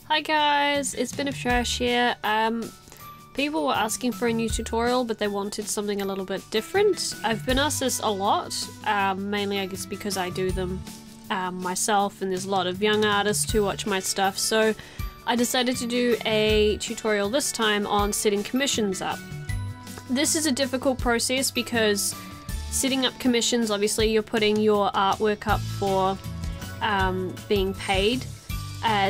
Hi guys, it's Bin of Trash here. People were asking for a new tutorial, but they wanted something a little bit different. I've been asked this a lot, mainly I guess because I do them myself, and there's a lot of young artists who watch my stuff, so I decided to do a tutorial this time on setting commissions up. This is a difficult process because setting up commissions, obviously you're putting your artwork up for being paid.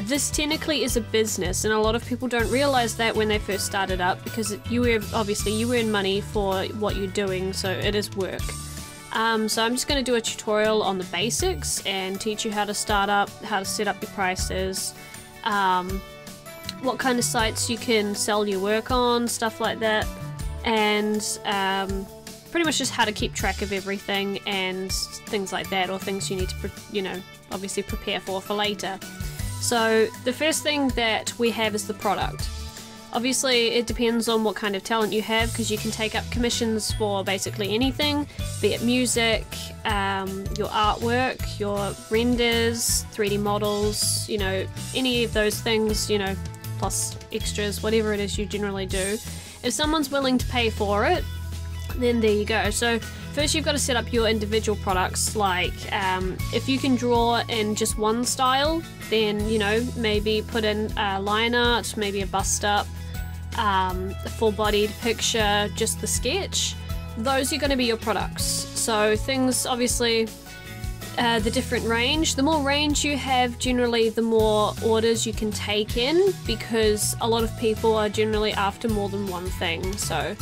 This technically is a business, and a lot of people don't realize that when they first started up, because you earn money for what you're doing, so it is work. So I'm just going to do a tutorial on the basics and teach you how to start up, how to set up your prices, what kind of sites you can sell your work on, stuff like that, and pretty much just how to keep track of everything and things like that, or things you need to, obviously prepare for later. So the first thing that we have is the product. Obviously it depends on what kind of talent you have, because you can take up commissions for basically anything, be it music, your artwork, your renders, 3D models, any of those things, plus extras, whatever it is you generally do. If someone's willing to pay for it, then there you go. So first you've got to set up your individual products, like if you can draw in just one style, then maybe put in line art, maybe a bust up, a full-bodied picture, just the sketch. Those are going to be your products. So things, obviously, the different range. The more range you have, generally the more orders you can take in, because a lot of people are generally after more than one thing. So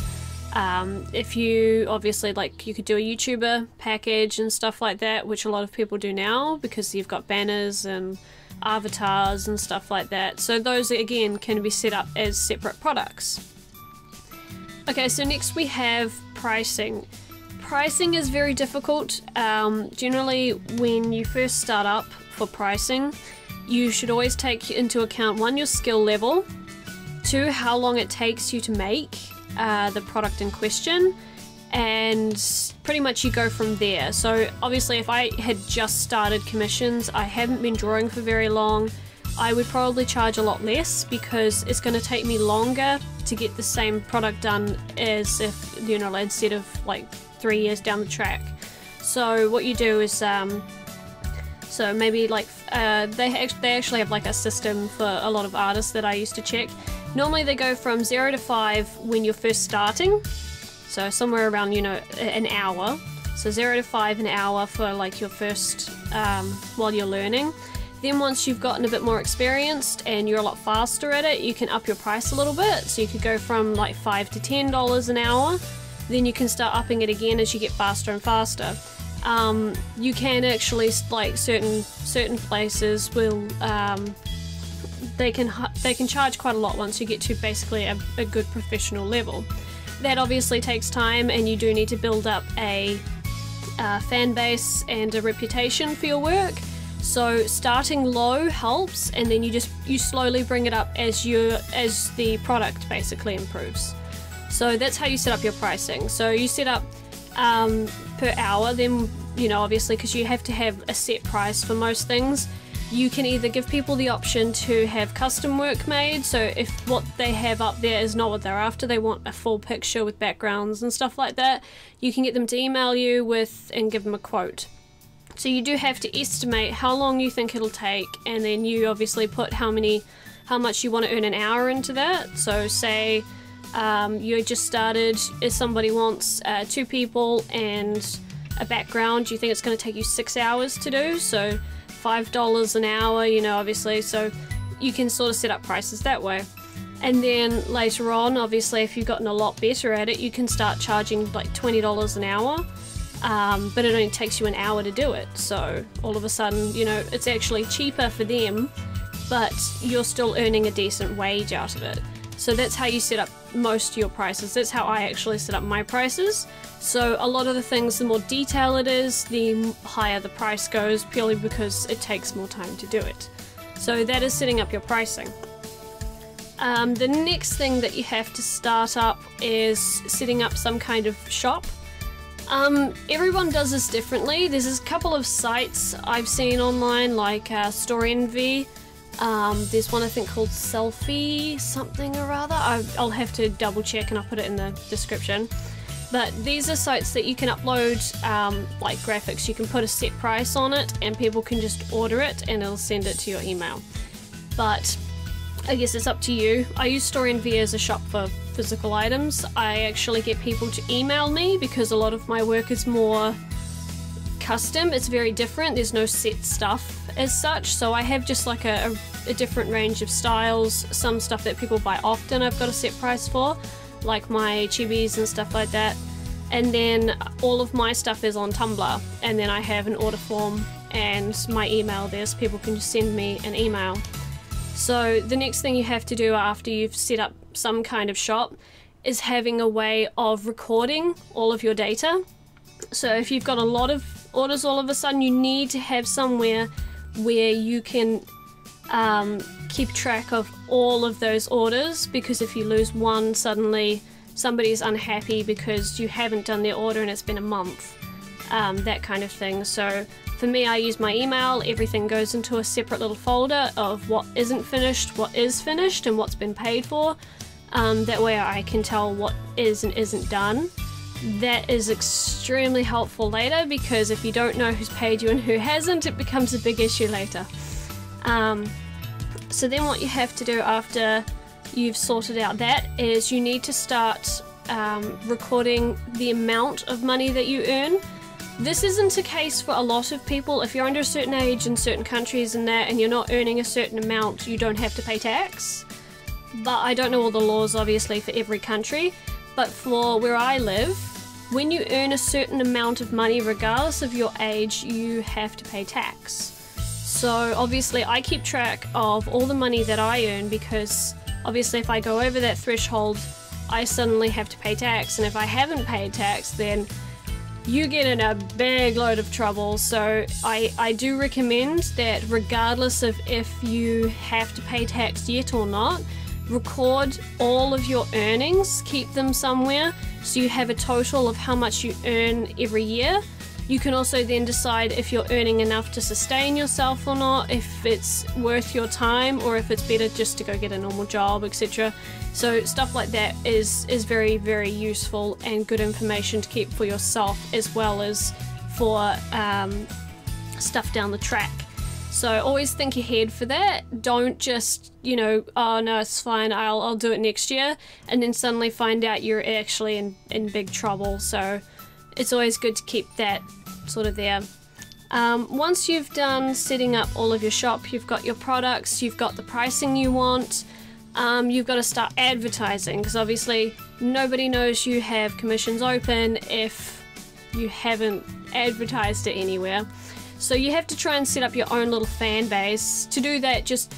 if you obviously, you could do a YouTuber package and stuff like that, which a lot of people do now, because you've got banners and avatars and stuff like that. So those again can be set up as separate products. Okay, so next we have pricing. Pricing is very difficult. Generally when you first start up for pricing, you should always take into account, 1, your skill level, 2, how long it takes you to make the product in question, and pretty much you go from there. So obviously if I had just started commissions, I haven't been drawing for very long, I would probably charge a lot less, because it's going to take me longer to get the same product done as if, instead of 3 years down the track. So what you do is, so maybe they actually have a system for a lot of artists that I used to check. Normally they go from 0 to 5 when you're first starting, so somewhere around an hour. So 0 to 5 an hour for your first while you're learning. Then once you've gotten a bit more experienced and you're a lot faster at it, you can up your price a little bit. So you could go from $5 to $10 an hour. Then you can start upping it again as you get faster and faster. You can actually, certain places will, they can charge quite a lot once you get to basically a good professional level. That obviously takes time, and you do need to build up a fan base and a reputation for your work. So starting low helps, and then you slowly bring it up as the product basically improves. So that's how you set up your pricing. So you set up per hour, then obviously, because you have to have a set price for most things, you can either give people the option to have custom work made. So if what they have up there is not what they're after, they want a full picture with backgrounds and stuff like that, you can get them to email you with and give them a quote. So you do have to estimate how long you think it'll take, and then you obviously put how much you want to earn an hour into that. So say you just started, if somebody wants 2 people and a background, you think it's going to take you 6 hours to do, so $5 an hour, obviously, so you can sort of set up prices that way. And then later on, obviously, if you've gotten a lot better at it, you can start charging $20 an hour, but it only takes you an hour to do it. So all of a sudden, it's actually cheaper for them, but you're still earning a decent wage out of it. So that's how you set up most of your prices. That's how I actually set up my prices. So a lot of the things, the more detail it is, the higher the price goes, purely because it takes more time to do it. So that is setting up your pricing. The next thing that you have to start up is setting up some kind of shop. Everyone does this differently. There's a couple of sites I've seen online, like Store Envy, There's one I think called Selfie something or other. I'll have to double check and I'll put it in the description. But these are sites that you can upload like graphics. You can put a set price on it and people can just order it and it'll send it to your email. But I guess it's up to you. I use StoryNV as a shop for physical items. I actually get people to email me because a lot of my work is more custom. It's very different. There's no set stuff as such. So I have just like a different range of styles. Some stuff that people buy often I've got a set price for, like my chibis and stuff like that. And then all of my stuff is on Tumblr. And then I have an order form and my email there so people can just send me an email. So the next thing you have to do after you've set up some kind of shop is having a way of recording all of your data. So if you've got a lot of orders all of a sudden, you need to have somewhere where you can keep track of all of those orders, because if you lose one, suddenly somebody's unhappy because you haven't done their order and it's been a month, that kind of thing. So for me, I use my email. Everything goes into a separate little folder of what isn't finished, what is finished, and what's been paid for. That way I can tell what is and isn't done. That is extremely helpful later, because if you don't know who's paid you and who hasn't, it becomes a big issue later. So then what you have to do after you've sorted out that is you need to start recording the amount of money that you earn. This isn't a case for a lot of people. If you're under a certain age in certain countries and that, and you're not earning a certain amount, you don't have to pay tax. But I don't know all the laws obviously for every country. But for where I live, when you earn a certain amount of money, regardless of your age, you have to pay tax. So obviously I keep track of all the money that I earn, because obviously if I go over that threshold, I suddenly have to pay tax. And if I haven't paid tax, then you get in a big load of trouble. So I do recommend that regardless of if you have to pay tax yet or not, record all of your earnings, keep them somewhere so you have a total of how much you earn every year. You can also then decide if you're earning enough to sustain yourself or not, if it's worth your time, or if it's better just to go get a normal job, etc. So stuff like that is very, very useful and good information to keep for yourself as well as for stuff down the track. So always think ahead for that. Don't just, you know, oh no, it's fine, I'll do it next year, and then suddenly find out you're actually in big trouble. So it's always good to keep that sort of there. Once you've done setting up all of your shop, you've got your products, you've got the pricing you want, you've got to start advertising, because obviously nobody knows you have commissions open if you haven't advertised it anywhere. So you have to try and set up your own little fan base. To do that, just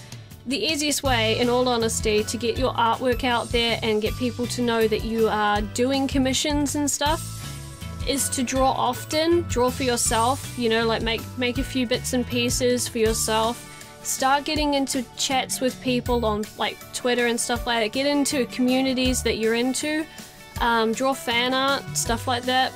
the easiest way, in all honesty, to get your artwork out there and get people to know that you are doing commissions and stuff is to draw often, draw for yourself, you know, like make a few bits and pieces for yourself. Start getting into chats with people on like Twitter and stuff like that. Get into communities that you're into. Draw fan art, stuff like that.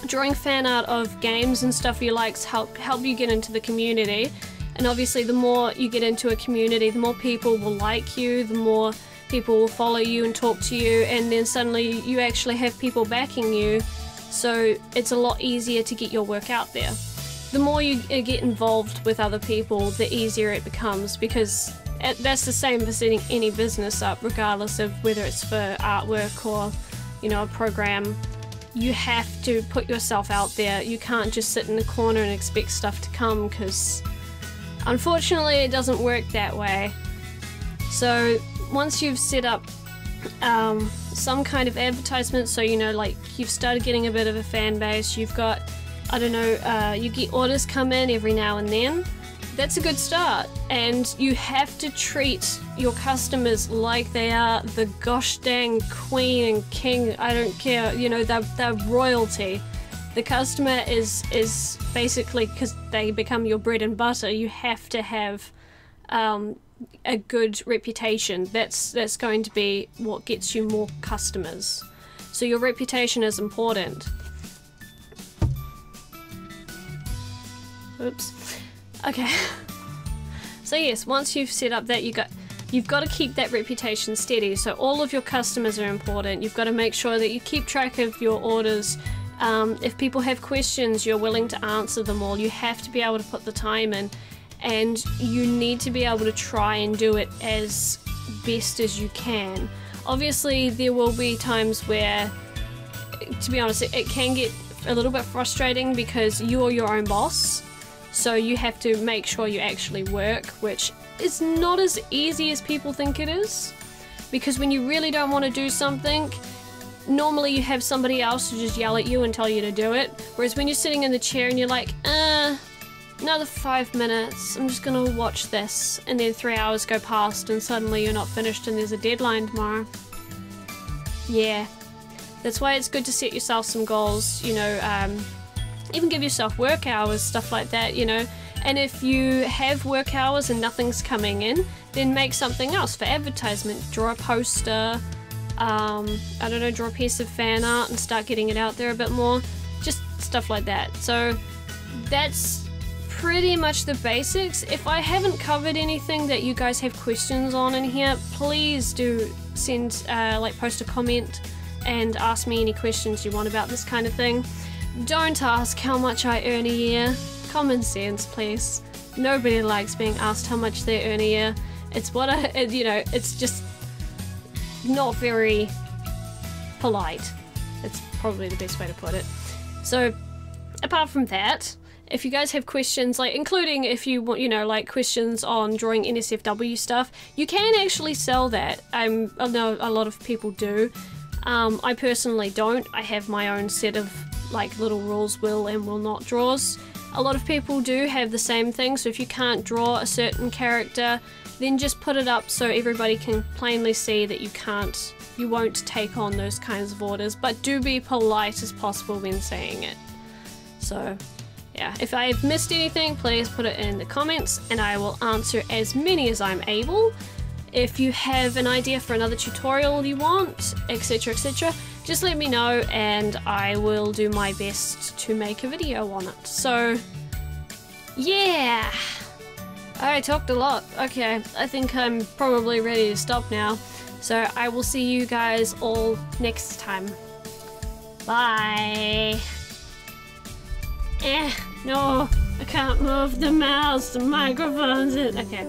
Drawing fan art of games and stuff you like help you get into the community. And obviously the more you get into a community, the more people will like you, the more people will follow you and talk to you, and then suddenly you actually have people backing you. So it's a lot easier to get your work out there. The more you get involved with other people, the easier it becomes, because that's the same for setting any business up, regardless of whether it's for artwork or, you know, a program. You have to put yourself out there. You can't just sit in the corner and expect stuff to come, because unfortunately it doesn't work that way. So once you've set up some kind of advertisement, so you know, like you've started getting a bit of a fan base, you've got, I don't know, you get orders come in every now and then, that's a good start. And you have to treat your customers like they are the gosh dang queen and king, I don't care, you know, they're royalty. The customer is basically, because they become your bread and butter, you have to have a good reputation. That's going to be what gets you more customers. So your reputation is important. Oops. Okay. So yes, once you've set up that, you've got to keep that reputation steady. So all of your customers are important. You've got to make sure that you keep track of your orders. If people have questions, you're willing to answer them all. You have to be able to put the time in, and you need to be able to try and do it as best as you can. Obviously, there will be times where, to be honest, it can get a little bit frustrating because you're your own boss. So you have to make sure you actually work, which is not as easy as people think it is. Because when you really don't want to do something, normally you have somebody else to just yell at you and tell you to do it. Whereas when you're sitting in the chair and you're like, another 5 minutes, I'm just gonna watch this. And then 3 hours go past and suddenly you're not finished and there's a deadline tomorrow. Yeah. That's why it's good to set yourself some goals, you know, even give yourself work hours, stuff like that, you know. And if you have work hours and nothing's coming in, then make something else for advertisement. Draw a poster, I don't know, draw a piece of fan art and start getting it out there a bit more. Just stuff like that. So that's pretty much the basics. If I haven't covered anything that you guys have questions on in here, please do send, post a comment and ask me any questions you want about this kind of thing. Don't ask how much I earn a year. Common sense, please. Nobody likes being asked how much they earn a year. It's what it's just not very polite. That's probably the best way to put it. So, apart from that, if you guys have questions, like including if you want, you know, like questions on drawing NSFW stuff, you can actually sell that. I know a lot of people do. I personally don't. I have my own set of like little rules, will and will not draws. A lot of people do have the same thing, so if you can't draw a certain character, then just put it up so everybody can plainly see that you won't take on those kinds of orders, but do be polite as possible when saying it. So yeah, if I've missed anything, please put it in the comments and I will answer as many as I'm able. If you have an idea for another tutorial you want, etc, etc, just let me know and I will do my best to make a video on it. So yeah, I talked a lot. Okay, I think I'm probably ready to stop now. So I will see you guys all next time. Bye. No, I can't move the mouse, the microphone's in. Okay.